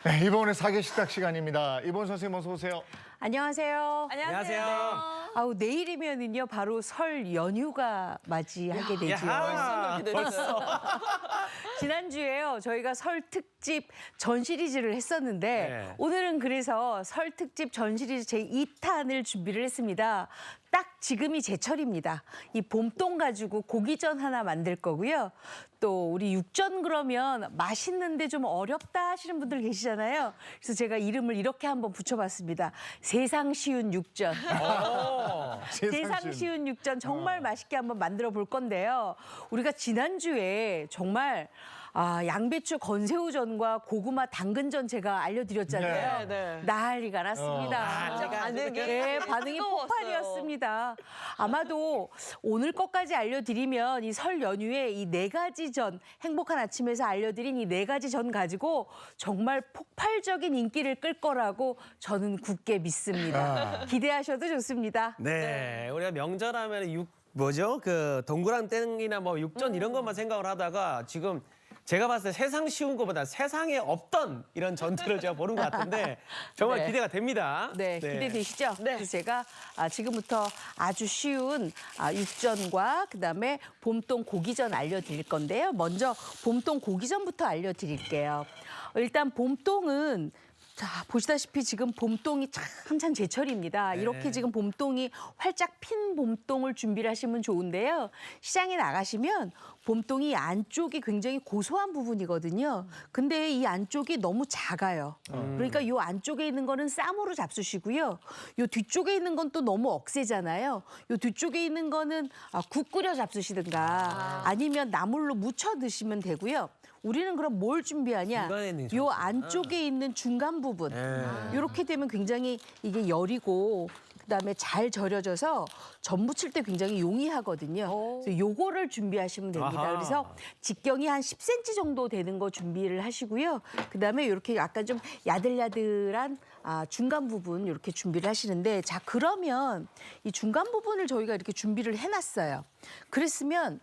네, 이번에 사계식탁 시간입니다. 이번 선생님 어서 오세요. 안녕하세요. 안녕하세요. 아우 내일이면은요 바로 설 연휴가 맞이하게 되죠. 벌써 그렇게 됐어요. 지난주에요 저희가 설 특집 전 시리즈를 했었는데 네. 오늘은 그래서 설 특집 전 시리즈 제 2탄을 준비를 했습니다. 딱 지금이 제철입니다. 이 봄동 가지고 고기전 하나 만들 거고요. 또 우리 육전 그러면 맛있는데 좀 어렵다 하시는 분들 계시잖아요. 그래서 제가 이름을 이렇게 한번 붙여봤습니다. 세상 쉬운 육전. 세상 쉬운 육전 정말 맛있게 한번 만들어 볼 건데요. 우리가 지난주에 정말 양배추 건새우전과 고구마 당근전 제가 알려드렸잖아요. 네. 난리가 났습니다. 반응이 폭발이었습니다. 아마도 오늘 것까지 알려드리면 이 설 연휴에 이 4가지 전, 행복한 아침에서 알려드린 이 4가지 전 가지고 정말 폭발적인 인기를 끌 거라고 저는 굳게 믿습니다. 기대하셔도 좋습니다. 네, 우리가 명절하면 그 동그랑땡이나 뭐 육전 이런 것만 생각을 하다가 지금 제가 봤을 때 세상 쉬운 것보다 세상에 없던 이런 전투를 제가 보는 것 같은데 정말 네. 기대가 됩니다. 네, 기대되시죠? 네. 그래서 제가 지금부터 아주 쉬운 육전과 그다음에 봄동 고기전 알려드릴 건데요. 먼저 봄동 고기전부터 알려드릴게요. 일단 봄동은 보시다시피 지금 봄동이 한참 제철입니다. 네. 이렇게 지금 봄동이 활짝 핀 봄동을 준비를 하시면 좋은데요. 시장에 나가시면 봄동이 안쪽이 굉장히 고소한 부분이거든요. 근데 이 안쪽이 너무 작아요. 그러니까 이 안쪽에 있는 거는 쌈으로 잡수시고요. 이 뒤쪽에 있는 건 또 너무 억세잖아요. 이 뒤쪽에 있는 거는 국 끓여 잡수시든가 아니면 나물로 무쳐 드시면 되고요. 우리는 그럼 뭘 준비하냐? 중간에 있는 요 안쪽에 있는 중간 부분. 이렇게 되면 굉장히 이게 여리고 그다음에 잘 절여져서 전 부칠 때 굉장히 용이하거든요. 그래서 요거를 준비하시면 됩니다. 아하. 그래서 직경이 한 10cm 정도 되는 거 준비를 하시고요. 그다음에 이렇게 약간 좀 야들야들한 중간 부분 이렇게 준비를 하시는데 자 그러면 이 중간 부분을 저희가 이렇게 준비를 해놨어요. 그랬으면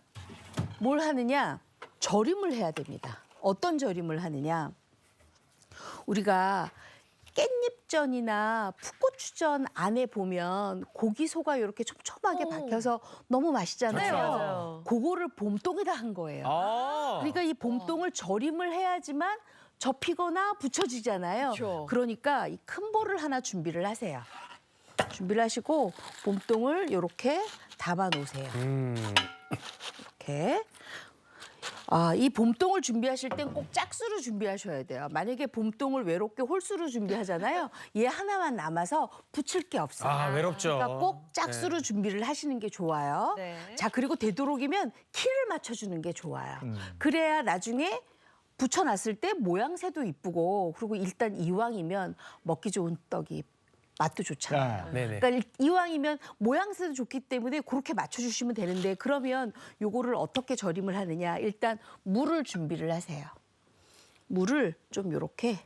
뭘 하느냐? 절임을 해야 됩니다. 어떤 절임을 하느냐? 우리가 깻잎전이나 풋고추전 안에 보면 고기 소가 이렇게 촘촘하게 박혀서 너무 맛있잖아요. 그렇죠. 맞아요. 그거를 봄동에다 한 거예요. 그러니까 이 봄동을 절임을 해야지만 접히거나 부쳐지잖아요. 그렇죠. 그러니까 이 큰 볼을 하나 준비를 하세요. 준비를 하시고 봄동을 이렇게 담아 놓으세요. 이렇게. 이 봄동을 준비하실 땐 꼭 짝수로 준비하셔야 돼요. 만약에 봄동을 외롭게 홀수로 준비하잖아요. 얘 하나만 남아서 붙일 게 없어요. 외롭죠. 그러니까 꼭 짝수로 준비를 하시는 게 좋아요. 네. 자, 그리고 되도록이면 키를 맞춰주는 게 좋아요. 그래야 나중에 붙여놨을 때 모양새도 이쁘고 그리고 일단 이왕이면 먹기 좋은 떡이 맛도 좋잖아요. 네네. 그러니까 이왕이면 모양새도 좋기 때문에 그렇게 맞춰주시면 되는데 그러면 요거를 어떻게 절임을 하느냐. 일단 물을 준비를 하세요. 물을 좀 이렇게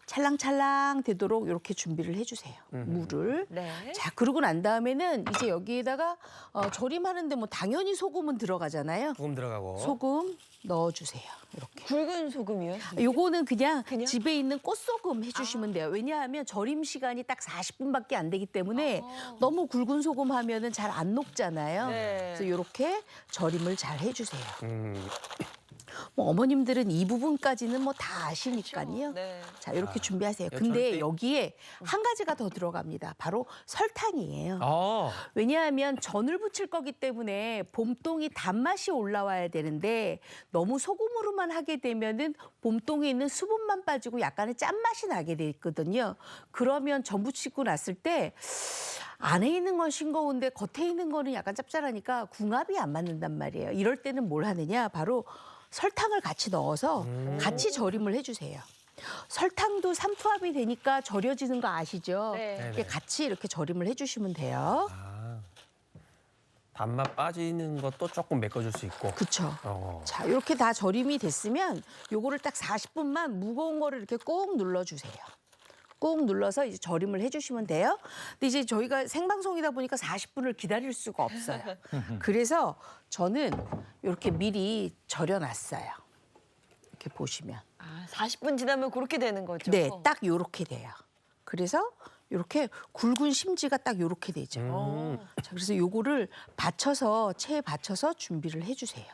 찰랑찰랑 되도록 이렇게 준비를 해주세요. 물을. 네. 자, 그러고 난 다음에는 이제 여기에다가 절임하는데 뭐 당연히 소금은 들어가잖아요. 소금 들어가고. 소금 넣어주세요. 이렇게. 굵은 소금이요? 요거는 그냥 그냥? 집에 있는 꽃소금 해주시면 돼요. 왜냐하면 절임 시간이 딱 40분밖에 안 되기 때문에 너무 굵은 소금 하면은 잘 안 녹잖아요. 네. 그래서 이렇게 절임을 잘 해주세요. 음. 뭐 어머님들은 이 부분까지는 뭐 다 아시니까요. 네. 자, 이렇게 준비하세요. 야, 근데 절대- 여기에 한 가지가 더 들어갑니다. 바로 설탕이에요. 아, 왜냐하면 전을 부칠 거기 때문에 봄동이 단맛이 올라와야 되는데 너무 소금으로만 하게 되면은 봄동에 있는 수분만 빠지고 약간의 짠맛이 나게 돼 있거든요. 그러면 전 부치고 났을 때 안에 있는 건 싱거운데 겉에 있는 거는 약간 짭짤하니까 궁합이 안 맞는단 말이에요. 이럴 때는 뭘 하느냐? 바로 설탕을 같이 넣어서 같이 절임을 해주세요. 설탕도 삼투압이 되니까 절여지는 거 아시죠? 네. 이렇게 같이 이렇게 절임을 해주시면 돼요. 단맛 빠지는 것도 조금 메꿔줄 수 있고. 그렇죠. 어. 자, 이렇게 다 절임이 됐으면 요거를 딱 40분만 무거운 거를 이렇게 꾹 눌러주세요. 꾹 눌러서 이제 절임을 해주시면 돼요. 근데 이제 저희가 생방송이다 보니까 40분을 기다릴 수가 없어요. 그래서 저는 이렇게 미리 절여놨어요. 이렇게 보시면. 아, 40분 지나면 그렇게 되는 거죠? 네, 딱 요렇게 돼요. 그래서 요렇게 굵은 심지가 딱 요렇게 되죠. 자, 그래서 요거를 받쳐서 체에 받쳐서 준비를 해주세요.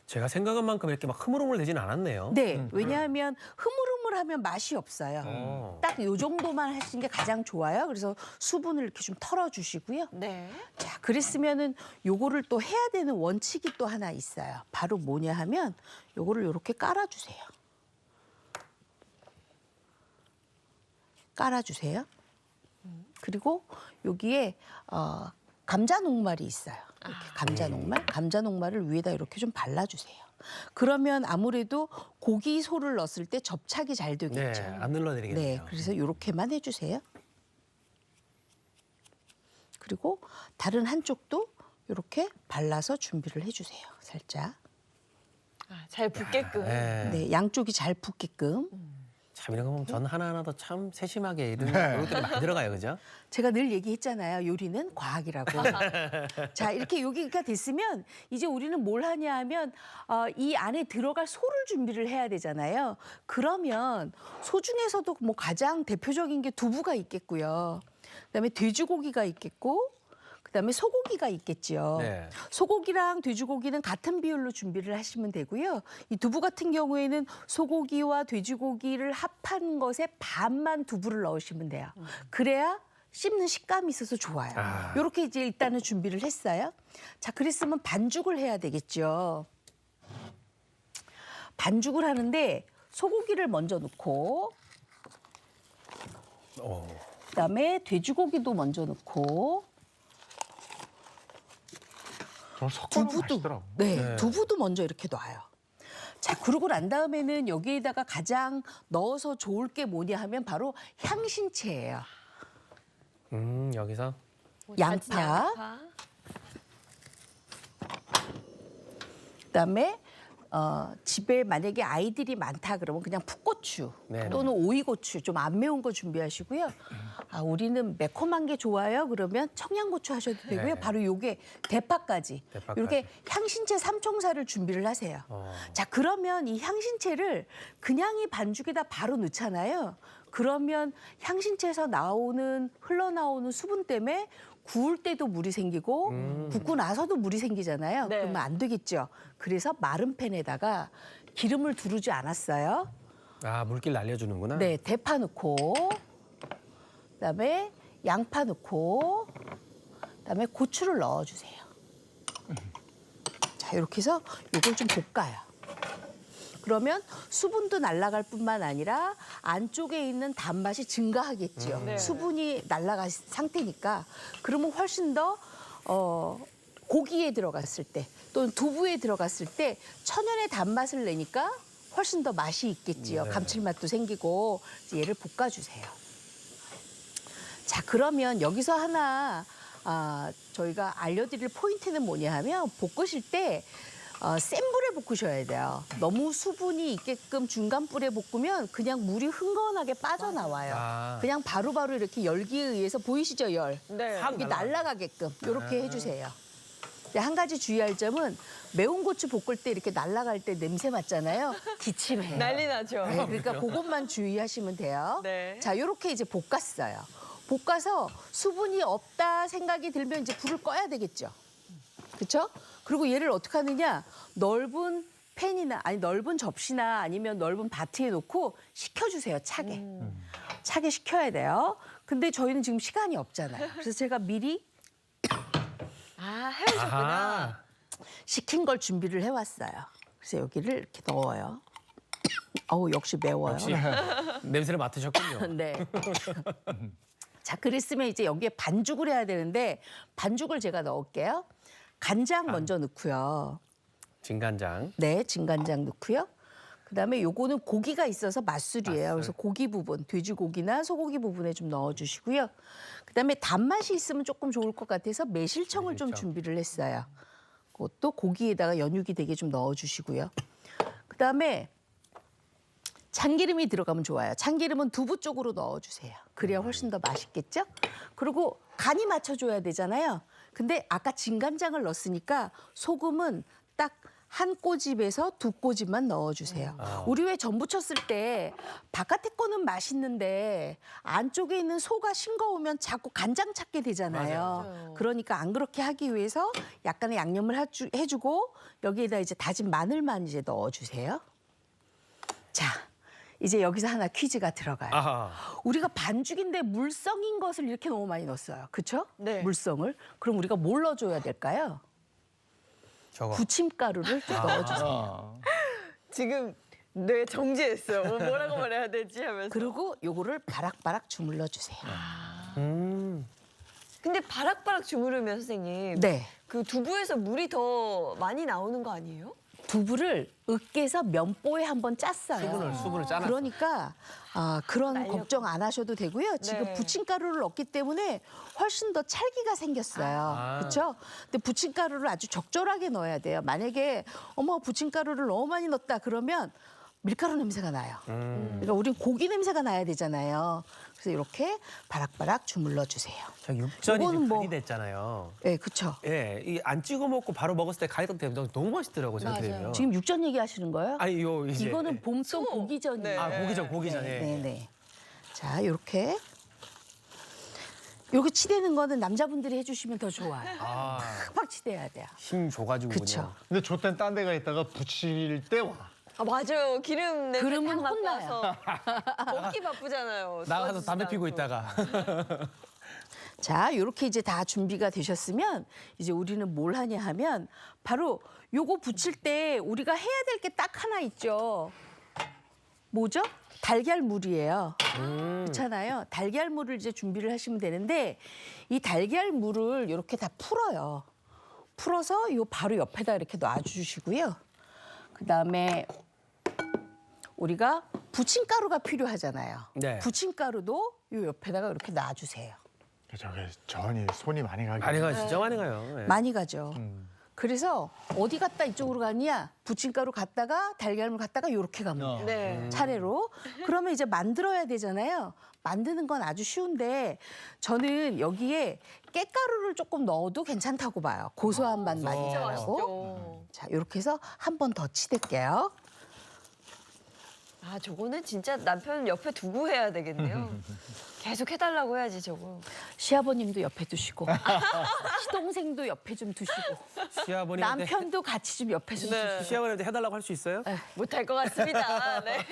제가 생각한 만큼 이렇게 막 흐물흐물되진 않았네요. 네, 왜냐하면 흐물흐물하면 맛이 없어요. 딱 요 정도만 하시는 게 가장 좋아요. 그래서 수분을 이렇게 좀 털어주시고요. 네. 자, 그랬으면은 요거를 또 해야 되는 원칙이 또 하나 있어요. 바로 뭐냐 하면 요거를 요렇게 깔아주세요. 깔아주세요. 그리고 여기에 감자 녹말이 있어요. 이렇게 감자 녹말, 감자 녹말을 위에다 이렇게 좀 발라주세요. 그러면 아무래도 고기 소를 넣었을 때 접착이 잘 네, 되겠죠. 안 눌러드리겠네요. 네, 그래서 이렇게만 해주세요. 그리고 다른 한쪽도 이렇게 발라서 준비를 해주세요. 살짝. 아, 잘 붙게끔. 네. 네, 양쪽이 잘 붙게끔. 참 이런 거 보면 전 하나하나도 참 세심하게 이런 네. 것들이 많이 들어가요, 그죠? 제가 늘 얘기했잖아요. 요리는 과학이라고. 자, 이렇게 여기가 됐으면 이제 우리는 뭘 하냐 하면 이 안에 들어갈 소를 준비를 해야 되잖아요. 그러면 소 중에서도 뭐 가장 대표적인 게 두부가 있겠고요. 그다음에 돼지고기가 있겠고 그다음에 소고기가 있겠죠. 네. 소고기랑 돼지고기는 같은 비율로 준비를 하시면 되고요. 이 두부 같은 경우에는 소고기와 돼지고기를 합한 것에 반만 두부를 넣으시면 돼요. 그래야 씹는 식감이 있어서 좋아요. 이렇게 이제 일단은 준비를 했어요. 자, 그랬으면 반죽을 해야 되겠죠. 반죽을 하는데 소고기를 먼저 넣고 그다음에 돼지고기도 먼저 넣고 저는 섞어놓으면 두부도 맛있더라고. 네, 두부도 먼저 이렇게 놔요. 자, 그러고 난 다음에는 여기에다가 가장 넣어서 좋을 게 뭐냐 하면 바로 향신채예요. 여기서 양파. 그다음에 집에 만약에 아이들이 많다 그러면 그냥 풋고추 네네. 또는 오이고추 좀 안 매운 거 준비하시고요. 아, 우리는 매콤한 게 좋아요. 그러면 청양고추 하셔도 되고요. 네. 바로 요게 대파까지. 대파까지. 이렇게 향신채 삼총사를 준비를 하세요. 자, 그러면 이 향신채를 그냥 이 반죽에다 바로 넣잖아요. 그러면 향신채에서 흘러나오는 수분 때문에 구울 때도 물이 생기고 굽고 나서도 물이 생기잖아요. 네. 그러면 안 되겠죠. 그래서 마른 팬에다가 기름을 두르지 않았어요. 아 물길 날려주는구나. 네, 대파 넣고 그다음에 양파 넣고 그다음에 고추를 넣어주세요. 자, 이렇게 해서 이걸 좀 볶아요. 그러면 수분도 날아갈 뿐만 아니라 안쪽에 있는 단맛이 증가하겠죠. 네. 수분이 날아간 상태니까. 그러면 훨씬 더 고기에 들어갔을 때 또는 두부에 들어갔을 때 천연의 단맛을 내니까 훨씬 더 맛이 있겠지요. 네. 감칠맛도 생기고 이제 얘를 볶아주세요. 자, 그러면 여기서 하나 저희가 알려드릴 포인트는 뭐냐 하면 볶으실 때 센 불에 볶으셔야 돼요. 너무 수분이 있게끔 중간 불에 볶으면 그냥 물이 흥건하게 빠져나와요. 아. 그냥 바로바로 이렇게 열기에 의해서 보이시죠, 열? 네. 확 여기 날아가요. 날아가게끔 이렇게 해주세요. 근데 한 가지 주의할 점은 매운 고추 볶을 때 이렇게 날아갈 때 냄새 맡잖아요. 기침해요. 난리 나죠. 네, 그러니까 그것만 주의하시면 돼요. 네. 자, 이렇게 이제 볶았어요. 볶아서 수분이 없다 생각이 들면 이제 불을 꺼야 되겠죠. 그렇죠? 그리고 얘를 어떻게 하느냐? 넓은 팬이나 아니 넓은 접시나 아니면 넓은 바트에 놓고 식혀주세요. 차게. 차게 식혀야 돼요. 근데 저희는 지금 시간이 없잖아요. 그래서 제가 미리 아, 해오셨구나. 아하. 식힌 걸 준비를 해왔어요. 그래서 여기를 이렇게 넣어요. 어우, 역시 매워요. 역시 냄새를 맡으셨군요. 네. 자, 그랬으면 이제 여기에 반죽을 해야 되는데 반죽을 제가 넣을게요. 간장 먼저 넣고요. 진간장. 네, 진간장 넣고요. 그다음에 요거는 고기가 있어서 맛술이에요. 맛술. 그래서 고기 부분, 돼지고기나 소고기 부분에 좀 넣어주시고요. 그다음에 단맛이 있으면 조금 좋을 것 같아서 매실청을 좀 매실청. 준비를 했어요. 그것도 고기에다가 연육이 되게 좀 넣어주시고요. 그다음에 참기름이 들어가면 좋아요. 참기름은 두부 쪽으로 넣어주세요. 그래야 훨씬 더 맛있겠죠? 그리고 간이 맞춰줘야 되잖아요. 근데 아까 진간장을 넣었으니까 소금은 딱 한 꼬집에서 두 꼬집만 넣어주세요. 우리 왜 전 부쳤을 때 바깥에 거는 맛있는데 안쪽에 있는 소가 싱거우면 자꾸 간장 찾게 되잖아요. 맞아요. 그러니까 안 그렇게 하기 위해서 약간의 양념을 해주고 여기에다 이제 다진 마늘만 이제 넣어주세요. 자, 이제 여기서 하나 퀴즈가 들어가요. 아하. 우리가 반죽인데 물성인 것을 이렇게 너무 많이 넣었어요. 그렇죠? 네. 물성을. 그럼 우리가 뭘 넣어줘야 될까요? 저거. 부침가루를 넣어주세요. 아, 지금 뇌 정지했어요. 뭐라고 말해야 되지 하면서. 그리고 요거를 바락바락 주물러 주세요. 근데 바락바락 주무르면 선생님. 네. 그 두부에서 물이 더 많이 나오는 거 아니에요? 두부를 으깨서 면보에 한번 짰어요. 수분을 짜놨어. 그러니까 그런 날려고. 걱정 안 하셔도 되고요. 지금 네. 부침가루를 넣기 때문에 훨씬 더 찰기가 생겼어요. 그렇죠? 근데 부침가루를 아주 적절하게 넣어야 돼요. 만약에 어머 부침가루를 너무 많이 넣었다 그러면 밀가루 냄새가 나요. 그러니까 우린 고기 냄새가 나야 되잖아요. 그래서 이렇게 바락바락 주물러 주세요. 저 육전이 요거는 지금 뭐- 간이 됐잖아요. 네, 그렇죠. 예, 이 안 찍어 먹고 바로 먹었을 때 간이 딱 되면 너무 맛있더라고요. 저한테. 맞아요. 지금 육전 얘기하시는 거예요? 아니 요 이제 이거는 봄동 소. 고기전이에요. 네. 아 고기전. 예. 네네. 자, 이렇게 치대는 거는 남자분들이 해주시면 더 좋아요. 아, 팍팍 치대야 돼요. 힘 줘가지고 그쵸. 근데 좆된 딴 데 가 있다가 붙일 때 와. 아 맞아요. 기름 냄새 그러면 딱 혼나요. 맡아서 먹기 바쁘잖아요. 나가서 도와주지도 담배 피고 않고. 있다가 자, 이렇게 이제 다 준비가 되셨으면 이제 우리는 뭘 하냐 하면 바로 요거 붙일 때 우리가 해야 될 게 딱 하나 있죠. 뭐죠? 달걀물이에요. 그렇잖아요. 달걀물을 이제 준비를 하시면 되는데 이 달걀물을 이렇게 다 풀어요. 풀어서 요 바로 옆에다 이렇게 놔주시고요. 그다음에 우리가 부침가루가 필요하잖아요. 네. 부침가루도 요 옆에다가 이렇게 놔주세요. 저게 전이 손이 많이 가게. 많이 가 진짜 많이 가요. 예. 많이 가죠. 그래서 어디 갔다 이쪽으로 가냐? 부침가루 갔다가 달걀물 갔다가 요렇게 가면 돼요. 네. 차례로. 그러면 이제 만들어야 되잖아요. 만드는 건 아주 쉬운데 저는 여기에 깻가루를 조금 넣어도 괜찮다고 봐요. 고소한 맛 많이 진짜 나고. 맛있죠. 자, 이렇게 해서 한 번 더 치댈게요. 아 저거는 진짜 남편 옆에 두고 해야 되겠네요. 계속 해달라고 해야지 저거. 시아버님도 옆에 두시고 시동생도 옆에 좀 두시고 시아버님한테 남편도 같이 좀 옆에 좀 네. 두시고 시아버님한테 해달라고 할 수 있어요? 못할 것 같습니다. 네.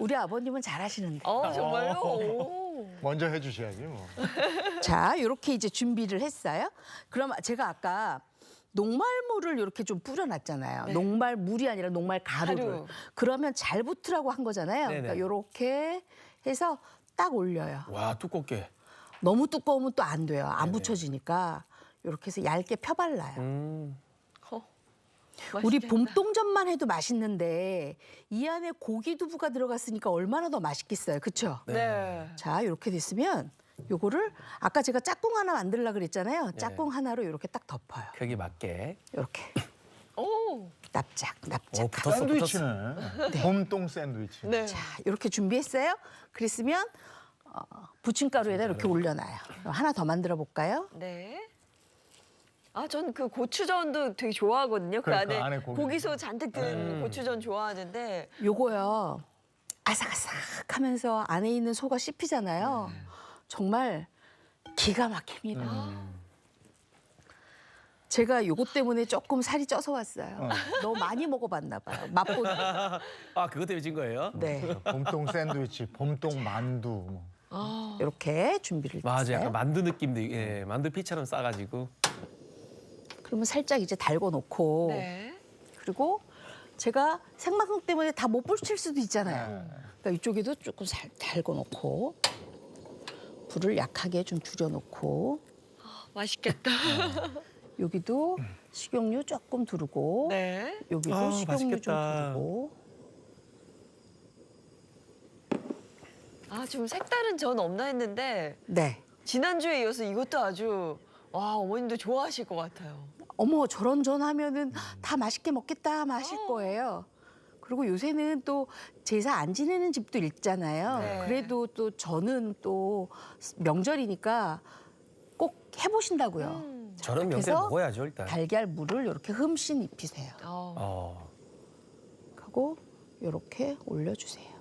우리 아버님은 잘하시는데. 정말요? 오. 먼저 해주셔야지 뭐. 자, 이렇게 이제 준비를 했어요. 그럼 제가 아까 녹말물을 이렇게 좀 뿌려놨잖아요. 네. 녹말물이 아니라 녹말 가루를. 가루. 그러면 잘 붙으라고 한 거잖아요. 네네. 그러니까 이렇게 해서 딱 올려요. 와 두껍게. 너무 두꺼우면 또 안 돼요. 안 네네. 붙여지니까 이렇게 해서 얇게 펴발라요. 우리 맛있겠다. 봄동전만 해도 맛있는데 이 안에 고기 두부가 들어갔으니까 얼마나 더 맛있겠어요. 그렇죠? 네. 자, 이렇게 됐으면 요거를 아까 제가 짝꿍 하나 만들려고 그랬잖아요. 짝꿍 하나로 이렇게 딱 덮어요. 벽에 맞게. 이렇게 오. 납작, 납작. 오 붙었어. 샌드위치네. 봄동 샌드위치. 네. 자, 이렇게 준비했어요. 그랬으면 부침가루에다 이렇게 올려놔요. 하나 더 만들어 볼까요? 네. 아, 전 그 고추전도 되게 좋아하거든요. 그 그러니까 안에 안에 고기. 고기소 잔뜩 든 고추전 좋아하는데. 요거요. 아삭아삭하면서 안에 있는 소가 씹히잖아요. 정말 기가 막힙니다. 제가 요것 때문에 조금 살이 쪄서 왔어요. 너무 많이 먹어봤나 봐요. 맛보기. 아 그것 때문에 진 거예요? 네, 봄동 샌드위치, 봄동 만두. 뭐. 이렇게 준비를 맞아, 했어요. 약간 만두 느낌도 예, 만두 피처럼 싸가지고. 그러면 살짝 이제 달궈 놓고 네. 그리고 제가 생방송 때문에 다 못 붙일 수도 있잖아요. 그러니까 이쪽에도 조금 달궈 놓고 불을 약하게 좀 줄여놓고 맛있겠다. 여기도 식용유 조금 두르고 네. 여기도 아, 식용유 맛있겠다. 좀 두르고 아, 좀 색다른 전 없나 했는데 네. 지난주에 이어서 이것도 아주 와, 어머님도 좋아하실 것 같아요. 어머 저런 전 하면은 다 맛있게 먹겠다 하실 거예요. 그리고 요새는 또 제사 안 지내는 집도 있잖아요. 네. 그래도 또 저는 또 명절이니까 꼭 해보신다고요. 저런 그래서 명절 먹어야죠 일단. 달걀물을 이렇게 흠씬 입히세요. 어. 하고 이렇게 올려주세요.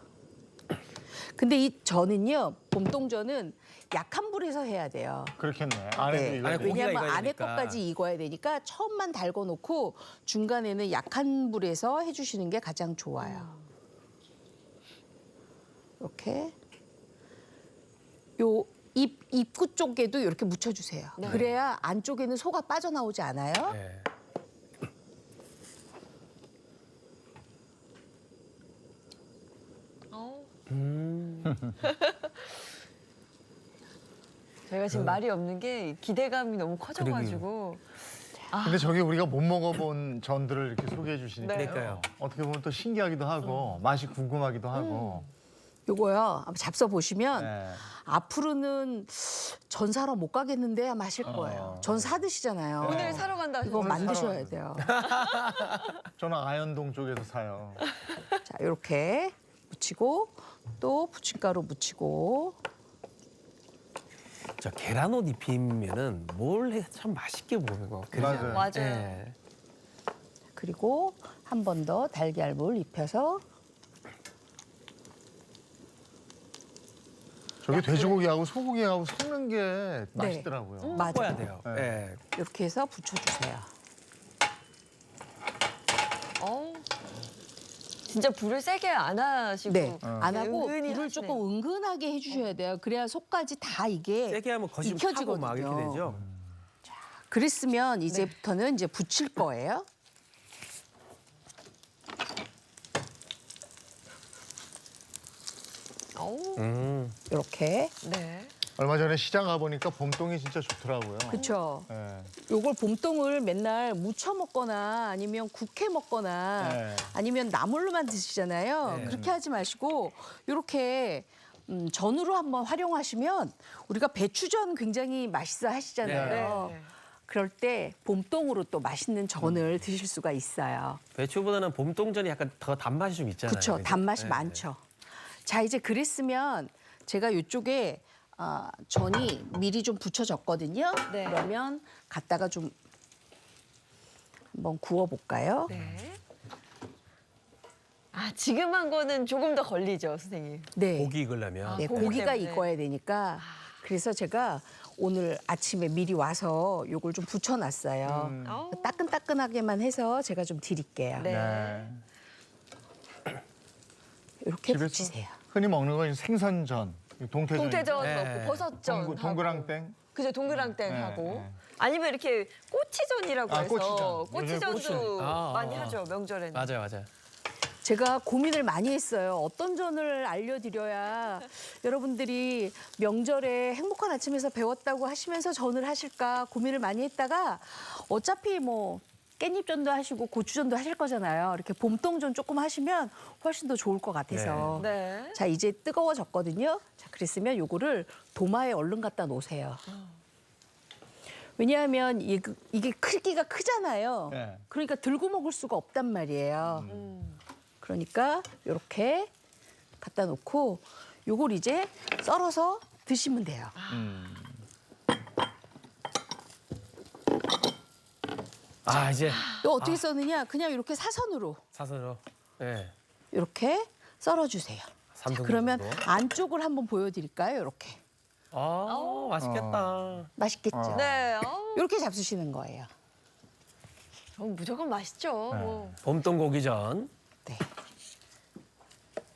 근데 이 전은요, 봄동전은 약한 불에서 해야 돼요. 그렇겠네. 안에도 네. 이거 안에 고기가 왜냐하면 익어야 안에 되니까. 것까지 익어야 되니까 처음만 달궈 놓고 중간에는 약한 불에서 해주시는 게 가장 좋아요. 이렇게 요 입구 쪽에도 이렇게 묻혀주세요. 그래야 안쪽에는 소가 빠져나오지 않아요. 네. 저희가 지금 말이 없는 게 기대감이 너무 커져가지고. 근데 저게 우리가 못 먹어본 전들을 이렇게 소개해 주시니까 네. 그러니까요. 어떻게 보면 또 신기하기도 하고 맛이 궁금하기도 하고. 요거요. 한번 잡숴 보시면 네. 앞으로는 전 사러 못 가겠는데 아마 하실 거예요. 전 사드시잖아요. 오늘 사러 간다 이거 하시는 만드셔야 돼요. 저는 아현동 쪽에서 사요. 자, 이렇게 묻히고 또 부침가루 묻히고 저 계란옷 입히면은 뭘 해 참 맛있게 보는 거. 맞아요. 맞아요. 예. 그리고 한 번 더 달걀물 입혀서 저게 돼지고기하고 소고기하고 섞는 게 맛있더라고요. 맞아요. 섞어야 돼요. 네. 예. 이렇게 해서 부쳐주세요. 어우, 진짜 불을 세게 안 하시고. 네, 안 하고 은근히 불을 하시네요. 조금 은근하게 해주셔야 돼요. 그래야 속까지 다 이게 세게 하면 겉이 좀 타고 막 이렇게 익혀지거든요. 되죠. 그랬으면 이제부터는 이제 부칠 거예요. 어우, 이렇게. 네. 얼마 전에 시장 가보니까 봄동이 진짜 좋더라고요. 그렇죠. 네. 요걸 봄동을 맨날 무쳐 먹거나 아니면 국해 먹거나 네. 아니면 나물로만 드시잖아요. 네. 그렇게 하지 마시고 이렇게 전으로 한번 활용하시면 우리가 배추전 굉장히 맛있어 하시잖아요. 네. 그럴 때 봄동으로 또 맛있는 전을 드실 수가 있어요. 배추보다는 봄동전이 약간 더 단맛이 좀 있잖아요. 그렇죠. 그죠? 단맛이 네. 많죠. 자, 이제 그랬으면 제가 이쪽에 전이 미리 좀 부쳐졌거든요. 네. 그러면 갖다가 좀 한번 구워볼까요? 네. 아, 지금 한 거는 조금 더 걸리죠, 선생님. 네. 고기 익으려면. 네, 고기 고기가 때문에. 익어야 되니까. 그래서 제가 오늘 아침에 미리 와서 요걸 좀 부쳐놨어요. 어우, 따끈따끈하게만 해서 제가 좀 드릴게요. 네. 네. 이렇게 집에서 부치세요. 흔히 먹는 건 생선전, 동태전. 동태전 네. 먹고 버섯전 하고. 동그랑땡. 그죠, 동그랑땡 네, 하고. 네. 아니면 이렇게 꼬치전이라고 아, 해서 꼬치전. 꼬치전도 아, 많이 아. 하죠, 명절에는. 맞아요, 맞아요. 제가 고민을 많이 했어요. 어떤 전을 알려드려야 여러분들이 명절에 행복한 아침에서 배웠다고 하시면서 전을 하실까 고민을 많이 했다가 어차피 뭐 깻잎전도 하시고 고추전도 하실 거잖아요. 이렇게 봄동전 조금 하시면 훨씬 더 좋을 것 같아서. 네. 자, 이제 뜨거워졌거든요. 자, 그랬으면 요거를 도마에 얼른 갖다 놓으세요. 왜냐하면 이게 크기가 크잖아요. 네. 그러니까 들고 먹을 수가 없단 말이에요. 그러니까 이렇게 갖다 놓고 요걸 이제 썰어서 드시면 돼요. 아, 이제 또 어떻게 써느냐? 그냥 이렇게 사선으로 사선으로. 예. 이렇게 썰어주세요. 자, 삼등분 그러면 정도. 안쪽을 한번 보여드릴까요? 이렇게. 아, 맛있겠다. 맛있겠죠? 네. 어우, 이렇게 잡수시는 거예요. 무조건 맛있죠. 뭐. 봄동 고기전. 네.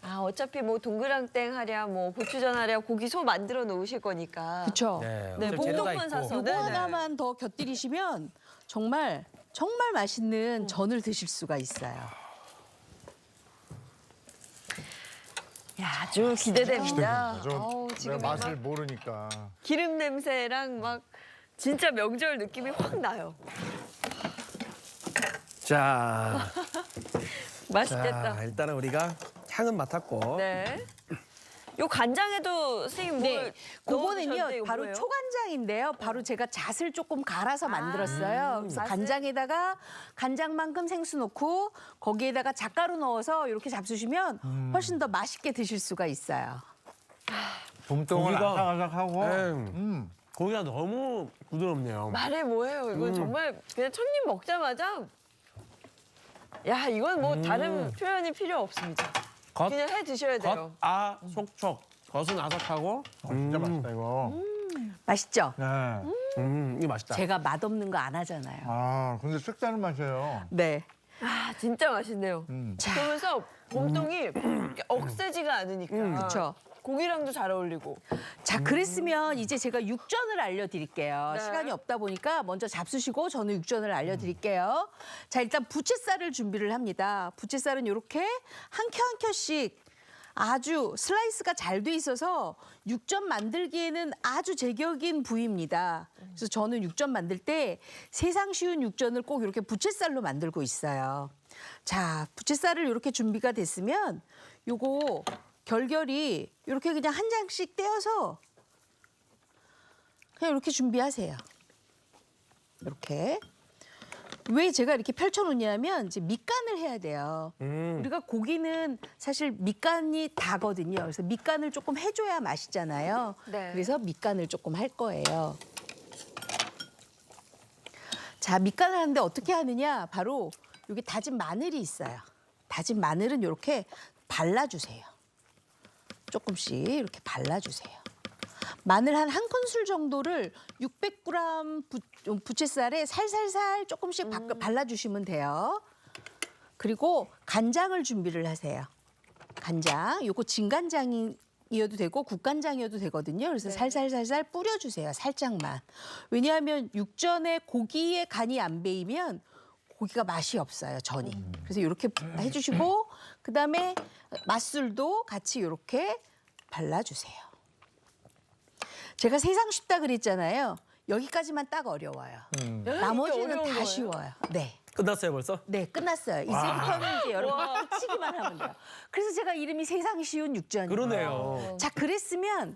아, 어차피 뭐 동그랑땡 하랴, 뭐 고추전 하랴, 고기 소 만들어 놓으실 거니까. 그렇죠? 네. 네, 어차피 재료가 봄동만 있고. 사서. 요거 네, 네. 하나만 더 곁들이시면 정말 맛있는 전을 드실 수가 있어요. 야, 아주 기대됩니다. 저 어우, 지금 내가 맛을 막 모르니까. 기름 냄새랑 막 진짜 명절 느낌이 확 나요. 자, 맛있겠다. 자, 일단은 우리가 향은 맡았고. 네. 요 간장에도 선생님 뭘 네, 그거는요 넣어주셨는데 이거 바로 뭐예요? 초간장인데요. 바로 제가 잣을 조금 갈아서 만들었어요. 그래서 잣을? 간장에다가 간장만큼 생수 넣고 거기에다가 잣가루 넣어서 이렇게 잡수시면 훨씬 더 맛있게 드실 수가 있어요. 봄동은 고기가- 아삭아삭하고. 네. 고기가 너무 부드럽네요. 말해 뭐해요. 이건 정말 그냥 첫 입 먹자마자 야 이건 뭐 다른 표현이 필요 없습니다. 겉, 그냥 해 드셔야 돼요. 속촉. 겉은 아삭하고. 진짜 맛있다 이거. 맛있죠? 네. 이거 맛있다. 제가 맛없는 거 안 하잖아요. 아 근데 색다른 맛이에요. 네. 아 진짜 맛있네요. 자, 그러면서 봄동이 이렇게 억세지가 않으니까 그쵸. 고기랑도 잘 어울리고. 자, 그랬으면 이제 제가 육전을 알려드릴게요. 네. 시간이 없다 보니까 먼저 잡수시고 저는 육전을 알려드릴게요. 자, 일단 부채살을 준비를 합니다. 부채살은 이렇게 한 켜 한 켜씩 아주 슬라이스가 잘 돼 있어서 육전 만들기에는 아주 제격인 부위입니다. 그래서 저는 육전 만들 때 세상 쉬운 육전을 꼭 이렇게 부채살로 만들고 있어요. 자, 부채살을 이렇게 준비가 됐으면 요거 결결이 이렇게 그냥 한 장씩 떼어서 그냥 이렇게 준비하세요. 이렇게. 왜 제가 이렇게 펼쳐놓냐면 이제 밑간을 해야 돼요. 우리가 고기는 사실 밑간이 다거든요. 그래서 밑간을 조금 해줘야 맛있잖아요. 네. 그래서 밑간을 조금 할 거예요. 자, 밑간을 하는데 어떻게 하느냐? 바로 여기 다진 마늘이 있어요. 다진 마늘은 이렇게 발라주세요. 조금씩 이렇게 발라주세요. 마늘 한 큰술 정도를 600g 부채살에 살살살 조금씩 발라주시면 돼요. 그리고 간장을 준비를 하세요. 간장, 요거 진간장이어도 되고 국간장이어도 되거든요. 그래서 살살살살 뿌려주세요. 살짝만. 왜냐하면 육전에 고기에 간이 안 배이면 고기가 맛이 없어요, 전이. 그래서 이렇게 해주시고 그다음에 맛술도 같이 이렇게 발라주세요. 제가 세상 쉽다 그랬잖아요. 여기까지만 딱 어려워요. 나머지는 어려운 다 거예요? 쉬워요. 네. 끝났어요 벌써? 네, 끝났어요. 이제부터는 이제 여러분 붙이기만 하면 돼요. 그래서 제가 이름이 세상 쉬운 육전이에요. 그러네요. 자, 그랬으면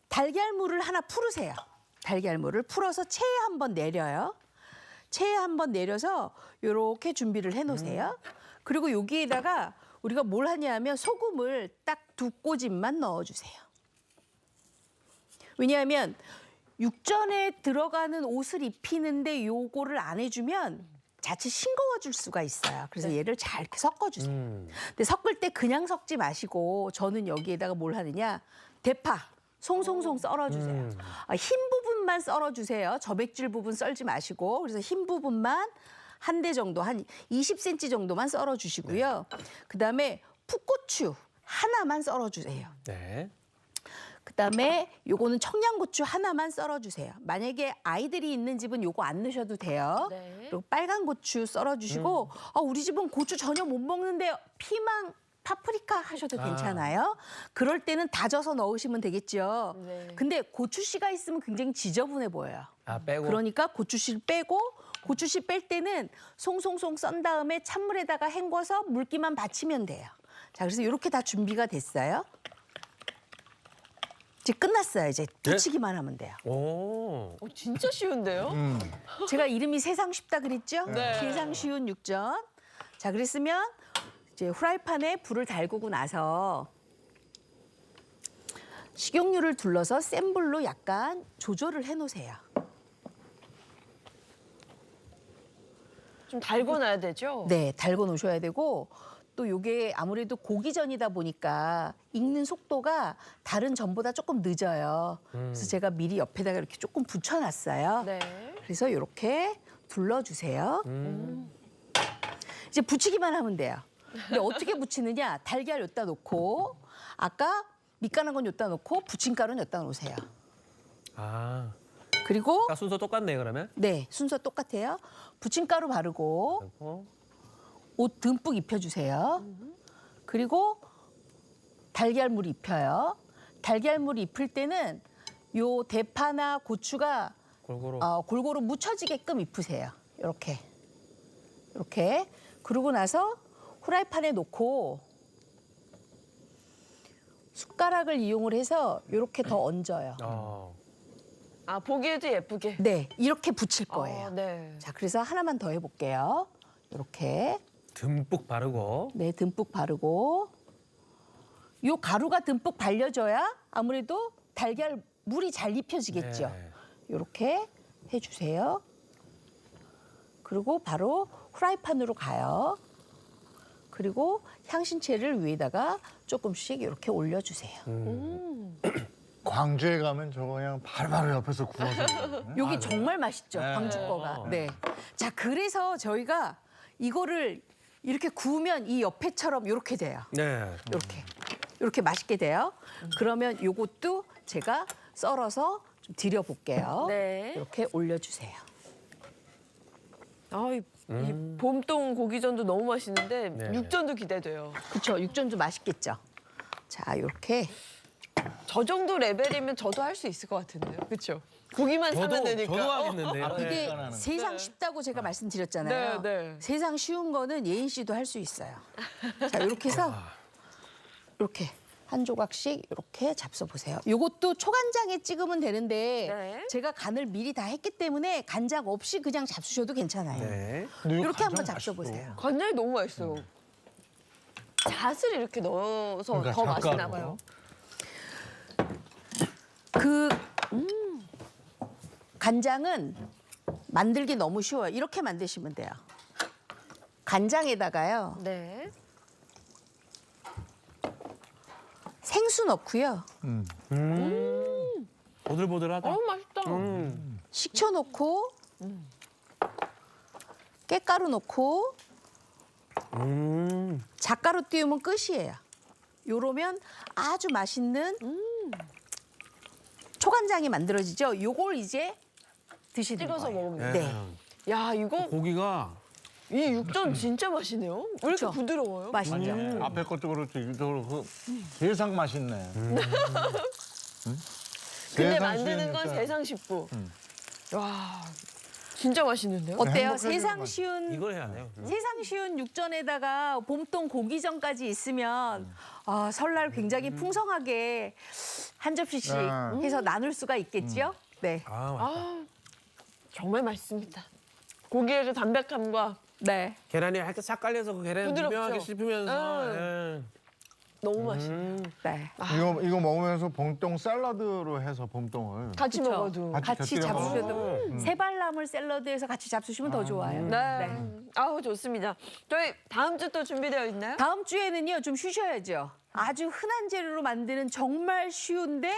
달걀물을 하나 풀으세요. 달걀물을 풀어서 체에 한번 내려요. 체에 한번 내려서 이렇게 준비를 해놓으세요. 그리고 여기에다가 우리가 뭘 하냐면 소금을 딱 2꼬집만 넣어주세요. 왜냐하면 육전에 들어가는 옷을 입히는데 요거를 안 해주면 자칫 싱거워질 수가 있어요. 그래서 얘를 잘 이렇게 섞어주세요. 근데 섞을 때 그냥 섞지 마시고 저는 여기에다가 뭘 하느냐. 대파 송송송 썰어주세요. 흰 부분만 썰어주세요. 저백질 부분 썰지 마시고. 그래서 흰 부분만 한 대 정도, 한 20cm 정도만 썰어주시고요. 그다음에 풋고추 하나만 썰어주세요. 네. 그다음에 요거는 청양고추 하나만 썰어주세요. 만약에 아이들이 있는 집은 요거 안 넣으셔도 돼요. 네. 그리고 빨간 고추 썰어주시고 우리 집은 고추 전혀 못 먹는데 피망, 파프리카 하셔도 괜찮아요. 그럴 때는 다져서 넣으시면 되겠죠. 네. 근데 고추씨가 있으면 굉장히 지저분해 보여요. 아 빼고. 그러니까 고추씨를 빼고 고추씨 뺄 때는 송송송 썬 다음에 찬물에다가 헹궈서 물기만 받치면 돼요. 자, 그래서 이렇게 다 준비가 됐어요. 이제 끝났어요. 이제 붙이기만 하면 돼요. 오. 진짜 쉬운데요? 제가 이름이 세상 쉽다 그랬죠? 네. 세상 쉬운 육전. 자, 그랬으면 이제 후라이팬에 불을 달구고 나서 식용유를 둘러서 센 불로 약간 조절을 해놓으세요. 좀 달궈놔야 되죠? 네, 달궈 놓으셔야 되고 또 요게 아무래도 고기전이다 보니까 익는 속도가 다른 전보다 조금 늦어요. 그래서 제가 미리 옆에다가 이렇게 조금 붙여놨어요. 네. 그래서 이렇게 둘러주세요. 이제 붙이기만 하면 돼요. 근데 어떻게 붙이느냐? 달걀 여기다 놓고 아까 밑간한 건 여기다 놓고 부침가루는 여기다 놓으세요. 아. 그리고 아까 순서 똑같네 그러면? 네, 순서 똑같아요. 부침가루 바르고 그리고 옷 듬뿍 입혀주세요. 그리고 달걀물 입혀요. 달걀물 입힐 때는 요 대파나 고추가 골고루. 골고루 묻혀지게끔 입으세요. 이렇게. 이렇게. 그러고 나서 후라이팬에 놓고 숟가락을 이용을 해서 이렇게 더 얹어요. 아 보기에도 예쁘게. 네, 이렇게 붙일 거예요. 네. 자, 그래서 하나만 더 해볼게요. 이렇게. 듬뿍 바르고. 네, 듬뿍 바르고. 요 가루가 듬뿍 발려져야 아무래도 달걀 물이 잘 입혀지겠죠. 네. 이렇게 해주세요. 그리고 바로 후라이팬으로 가요. 그리고 향신채를 위에다가 조금씩 이렇게 올려주세요. 광주에 가면 저거 그냥 바로바로 옆에서 구워서 먹어요. 여기 정말 맛있죠, 네. 광주 거가. 네. 자, 그래서 저희가 이거를 이렇게 구우면 이 옆에처럼 이렇게 돼요. 네. 이렇게 맛있게 돼요. 그러면 요것도 제가 썰어서 좀 드려볼게요. 네. 이렇게 올려주세요. 이 봄동 고기전도 너무 맛있는데 네. 육전도 기대돼요. 그렇죠. 육전도 맛있겠죠. 자, 이렇게 저 정도 레벨이면 저도 할 수 있을 것 같은데요. 그렇죠? 고기만 사면 되니까. 저도 하겠는데요. 이게 네. 세상 쉽다고 제가 말씀드렸잖아요. 네, 네. 세상 쉬운 거는 예인 씨도 할 수 있어요. 자, 이렇게 해서 이렇게 한 조각씩 이렇게 잡숴 보세요. 이것도 초간장에 찍으면 되는데 네. 제가 간을 미리 다 했기 때문에 간장 없이 그냥 잡수셔도 괜찮아요. 네. 근데 이거 이렇게 한번 간장 잡숴 맛있어. 보세요. 간장이 너무 맛있어요. 잣을 이렇게 넣어서 그러니까 더 맛있나 잣가루. 봐요. 그 간장은 만들기 너무 쉬워요. 이렇게 만드시면 돼요. 간장에다가요. 네. 생수 넣고요. 보들보들하다. 맛있다. 식초 넣고 깻가루 넣고 잣가루 띄우면 끝이에요. 요러면 아주 맛있는 초간장이 만들어지죠. 요걸 이제 드시는 찍어서 거예요. 먹으면 네. 돼요. 야, 이거 고기가 이 육전 진짜 맛있네요. 왜 이렇게 그쵸? 부드러워요? 맛있죠. 앞에 것도 그렇지, 이것도 그렇고 세상 맛있네. 근데 세상 만드는 건 쉬우니까. 세상 식부. 와, 진짜 맛있는데요? 어때요? 행복해지는 세상 맛. 쉬운 이걸 해야 돼요. 세상 쉬운 육전에다가 봄동 고기전까지 있으면 아, 설날 굉장히 풍성하게 한 접시씩 해서 나눌 수가 있겠지요? 네. 아, 맛있다. 아, 정말 맛있습니다. 고기의 그 담백함과 네. 계란이 이렇게 싹 깔려서 그 계란이 부드럽죠? 유명하게 씹히면서 예. 너무 맛있네요. 네. 이거 먹으면서 봄동 샐러드로 해서 봄동을 같이 그쵸? 먹어도. 같이 곁들여 잡수셔도 먹어도. 새발나물 샐러드에서 같이 잡수시면 더 좋아요. 네. 아우, 좋습니다. 저희 다음 주 또 준비되어 있나요? 다음 주에는요 좀 쉬셔야죠. 아주 흔한 재료로 만드는 정말 쉬운데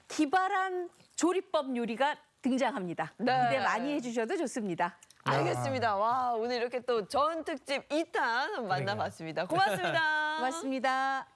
기발한 조리법 요리가 등장합니다. 네. 기대 많이 해주셔도 좋습니다. 알겠습니다. 와, 오늘 이렇게 또 전 특집 2탄 만나봤습니다. 고맙습니다. 고맙습니다.